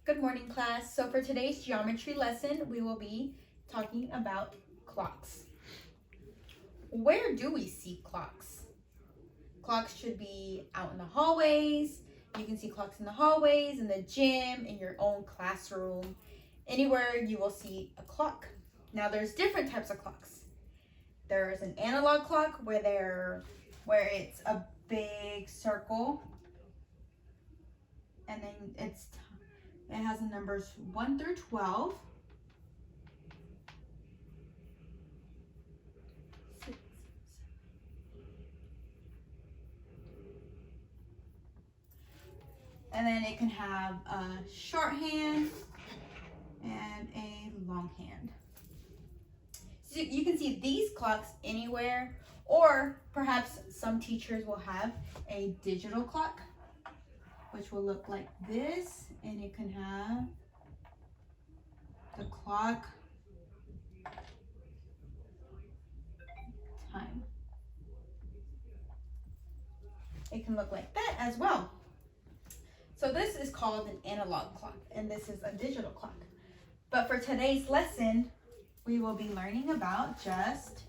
Good morning, class. So for today's geometry lesson, we will be talking about clocks. Where do we see clocks? Clocks should be out in the hallways. You can see clocks in the hallways, in the gym, in your own classroom. Anywhere you will see a clock. Now there's different types of clocks. There's an analog clock where it's a big circle and then it has the numbers 1 through 12. And then it can have a shorthand and a longhand. So you can see these clocks anywhere, or perhaps some teachers will have a digital clock, which will look like this, and it can have the clock time. It can look like that as well. So this is called an analog clock, and this is a digital clock. But for today's lesson, we will be learning about just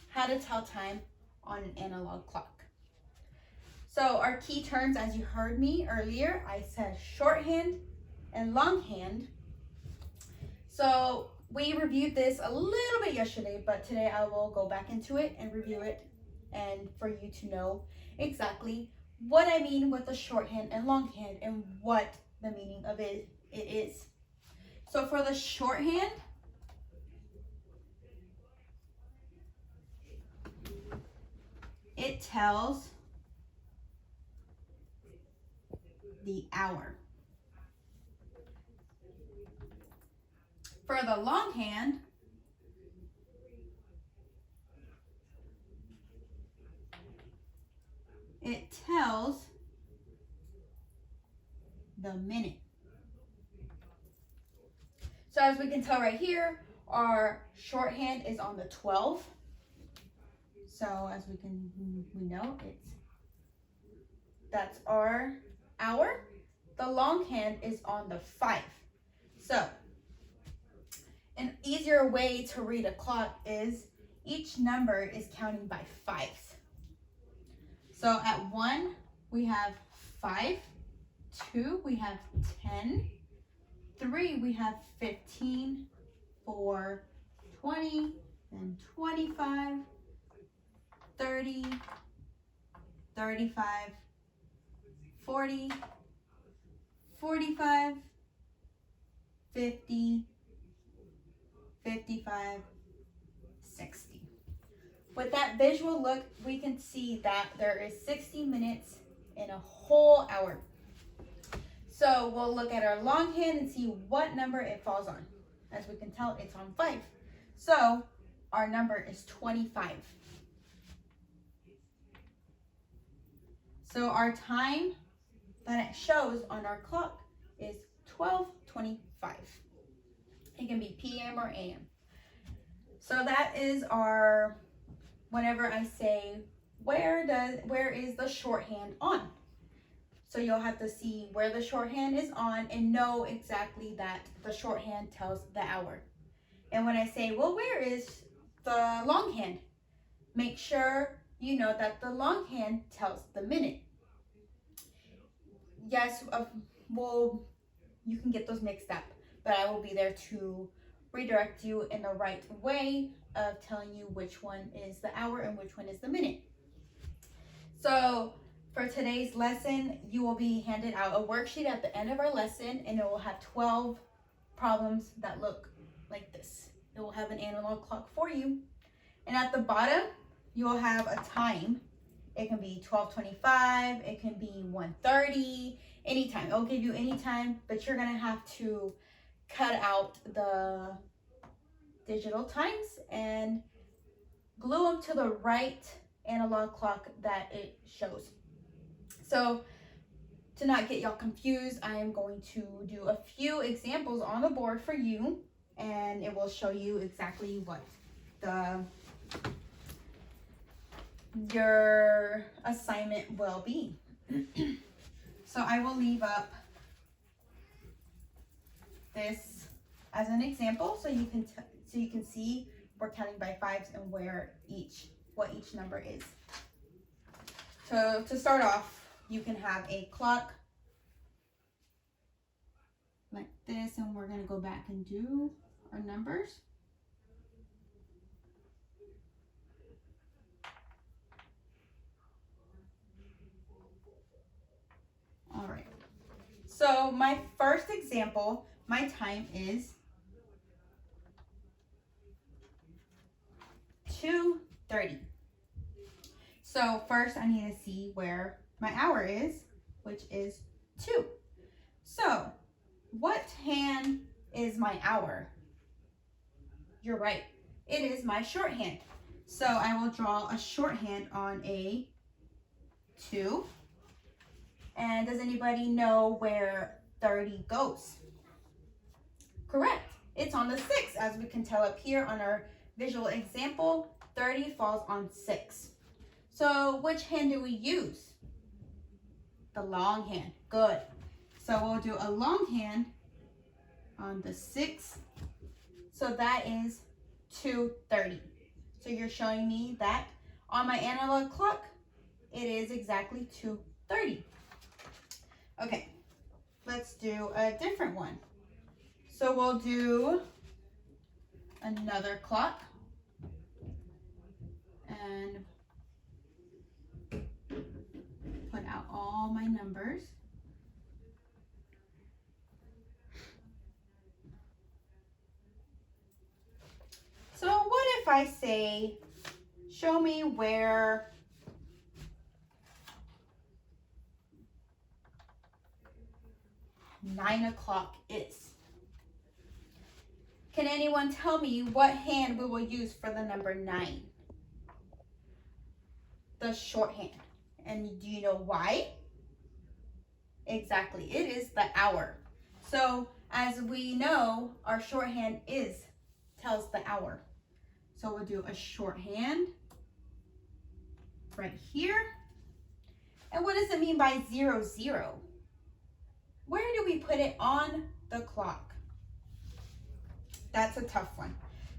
how to tell time on an analog clock. So our key terms, as you heard me earlier, I said shorthand and longhand. So we reviewed this a little bit yesterday, but today I will go back into it and review it, and for you to know exactly what I mean with the shorthand and longhand and what the meaning of it is. So for the shorthand, it tells the hour. For the longhand, it tells the minute. So as we can tell right here, our shorthand is on the 12. So as we know, that's our hour. The longhand is on the 5. So an easier way to read a clock is each number is counting by 5s. So at 1, we have 5. 2, we have 10. 3, we have 15. 4, 20, then 25, 30, 35, 40, 45, 50, 55, 60. With that visual look, we can see that there is 60 minutes in a whole hour. So we'll look at our longhand and see what number it falls on. As we can tell, it's on 5. So our number is 25. So our time that it shows on our clock is 12:25. It can be PM or AM. So that is our, whenever I say, where is the shorthand on? So you'll have to see where the shorthand is on and know exactly that the shorthand tells the hour. And when I say, well, where is the longhand? Make sure you know that the longhand tells the minute. Yes, well, you can get those mixed up, but I will be there to redirect you in the right way of telling you which one is the hour and which one is the minute. So for today's lesson, you will be handed out a worksheet at the end of our lesson, and it will have 12 problems that look like this. It will have an analog clock for you. And at the bottom, you will have a time. It can be 12:25, it can be 1:30, anytime. It'll give you any time, but you're gonna have to cut out the digital times and glue them to the right analog clock that it shows. So to not get y'all confused, I am going to do a few examples on the board for you, and it will show you exactly what your assignment will be. So So I will leave up this as an example so you can see we're counting by fives and what each number is. So to start off, you can have a clock like this, and we're going to go back and do our numbers. All right. So my first example, my time is 2:30. So first I need to see where my hour is, which is 2. So what hand is my hour? You're right. It is my shorthand. So I will draw a shorthand on a 2. And does anybody know where 30 goes? Correct. It's on the 6. As we can tell up here on our visual example, 30 falls on 6. So which hand do we use? The long hand. Good. So we'll do a long hand on the 6. So that is 2:30. So you're showing me that on my analog clock, it is exactly 2:30. Okay, let's do a different one. So we'll do another clock and put out all my numbers. So what if I say, show me where nine o'clock is? Can anyone tell me what hand we will use for the number 9? The shorthand. And do you know why? Exactly, it is the hour. So as we know, our shorthand tells the hour. So we'll do a shorthand right here. And what does it mean by 00? Where do we put it on the clock? That's a tough one.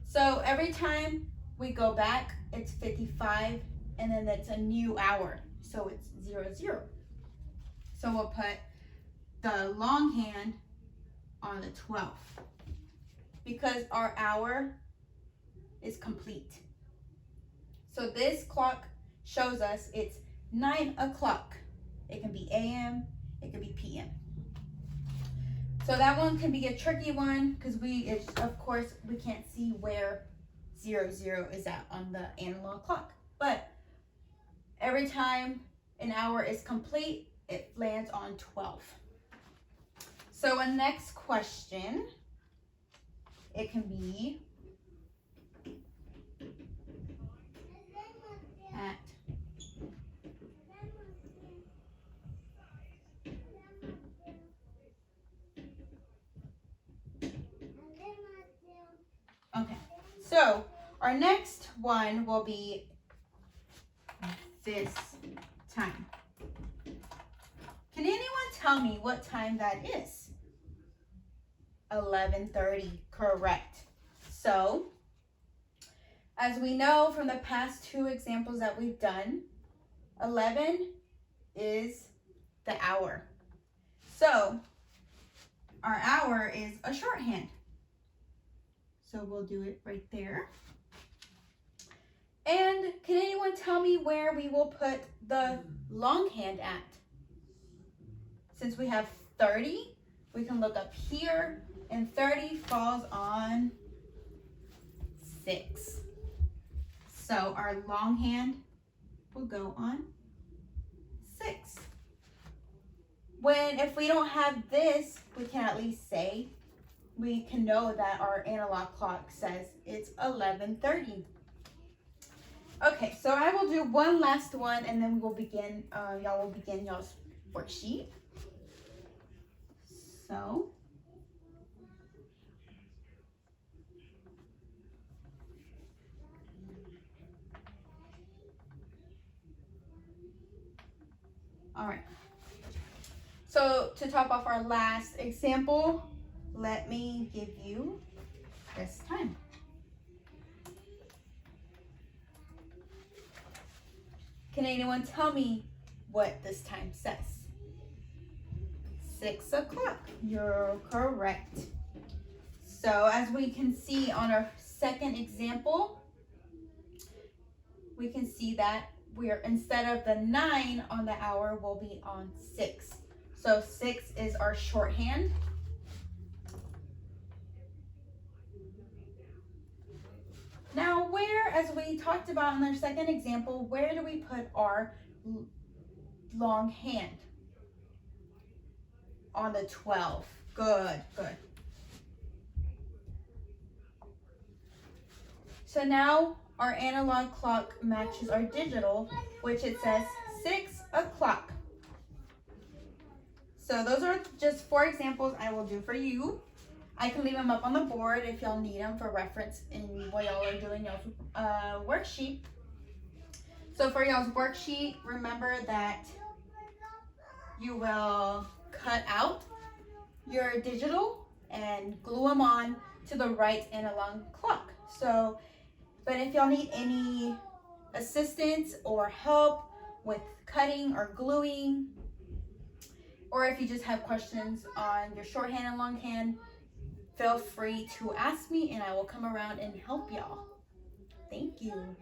So every time we go back, it's 55, and then it's a new hour. So it's 00. So we'll put the long hand on the 12th because our hour is complete. So this clock shows us it's 9 o'clock. It can be AM, it can be PM. So that one can be a tricky one because of course, we can't see where 00 is at on the analog clock. But every time an hour is complete, it lands on 12. So a next question, it can be at okay. So our next one will be this time. Can anyone tell me what time that is? 11:30, correct. So, as we know from the past 2 examples that we've done, 11 is the hour. So, our hour is a shorthand. So we'll do it right there. And can anyone tell me where we will put the long hand at? Since we have 30, we can look up here, and 30 falls on 6. So our long hand will go on 6. If we don't have this, we can at least say, we can know that our analog clock says it's 11:30. Okay, so I will do one last one and then we will begin, y'all will begin y'all's worksheet. So, all right. So to top off our last example, let me give you this time. Can anyone tell me what this time says? 6 o'clock. You're correct. So as we can see on our second example, we can see that we're, instead of the 9 on the hour, we'll be on 6. So 6 is our shorthand. Now where, as we talked about in our second example, where do we put our long hand? On the 12. Good, good. So now our analog clock matches our digital, which it says 6 o'clock. So those are just 4 examples I will do for you. I can leave them up on the board if y'all need them for reference in while y'all are doing y'all's worksheet. So for y'all's worksheet, remember that you will cut out your digital and glue them on to the right analog clock. So, but if y'all need any assistance or help with cutting or gluing, or if you just have questions on your shorthand and longhand, feel free to ask me and I will come around and help y'all. Thank you.